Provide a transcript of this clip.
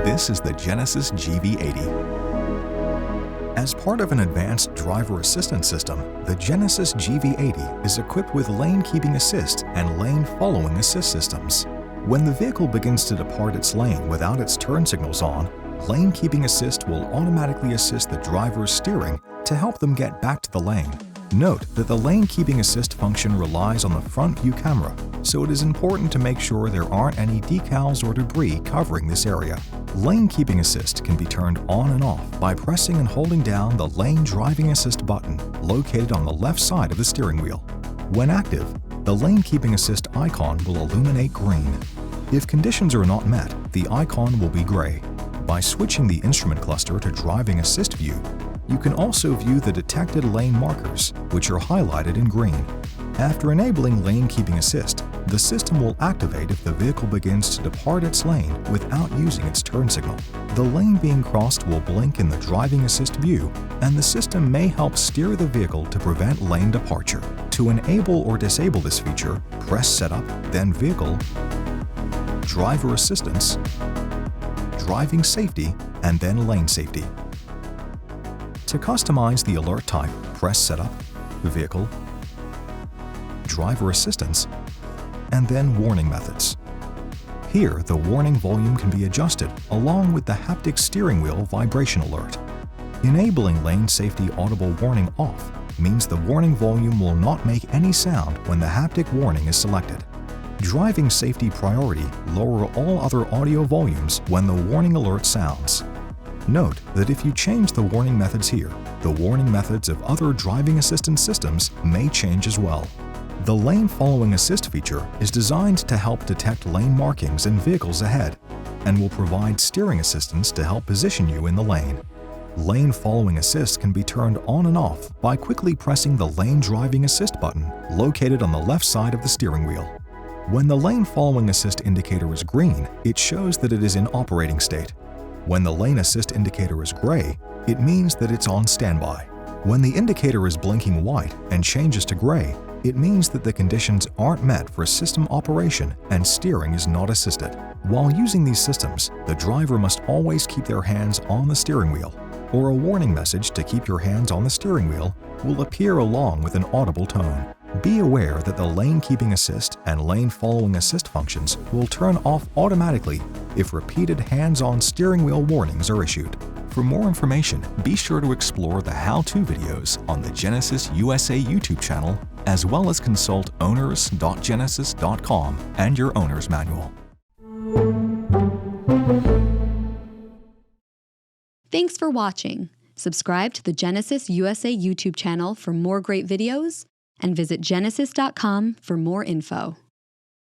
This is the Genesis GV80. As part of an advanced driver assistance system, the Genesis GV80 is equipped with lane keeping assist and lane following assist systems. When the vehicle begins to depart its lane without its turn signals on, lane keeping assist will automatically assist the driver's steering to help them get back to the lane. Note that the lane keeping assist function relies on the front view camera, so it is important to make sure there aren't any decals or debris covering this area. Lane keeping assist can be turned on and off by pressing and holding down the lane driving assist button located on the left side of the steering wheel. When active, the lane keeping assist icon will illuminate green. If conditions are not met, the icon will be gray. By switching the instrument cluster to driving assist view, you can also view the detected lane markers, which are highlighted in green. After enabling lane keeping assist, the system will activate if the vehicle begins to depart its lane without using its turn signal. The lane being crossed will blink in the driving assist view, and the system may help steer the vehicle to prevent lane departure. To enable or disable this feature, press Setup, then Vehicle, Driver Assistance, Driving Safety, and then Lane Safety. To customize the alert type, press Setup, Vehicle, Driver Assistance, and then Warning Methods. Here, the warning volume can be adjusted along with the haptic steering wheel vibration alert. Enabling Lane Safety Audible Warning off means the warning volume will not make any sound when the haptic warning is selected. Driving Safety Priority lower all other audio volumes when the warning alert sounds. Note that if you change the warning methods here, the warning methods of other driving assistance systems may change as well. The Lane Following Assist feature is designed to help detect lane markings in vehicles ahead and will provide steering assistance to help position you in the lane. Lane Following Assist can be turned on and off by quickly pressing the Lane Driving Assist button located on the left side of the steering wheel. When the Lane Following Assist indicator is green, it shows that it is in operating state. When the Lane Assist indicator is gray, it means that it's on standby. When the indicator is blinking white and changes to gray, it means that the conditions aren't met for system operation and steering is not assisted. While using these systems, the driver must always keep their hands on the steering wheel, or a warning message to keep your hands on the steering wheel will appear along with an audible tone. Be aware that the Lane Keeping Assist and Lane Following Assist functions will turn off automatically if repeated hands-on steering wheel warnings are issued. For more information, be sure to explore the how-to videos on the Genesis USA YouTube channel, as well as consult owners.genesis.com and your owner's manual. Thanks for watching. Subscribe to the Genesis USA YouTube channel for more great videos, and visit genesis.com for more info.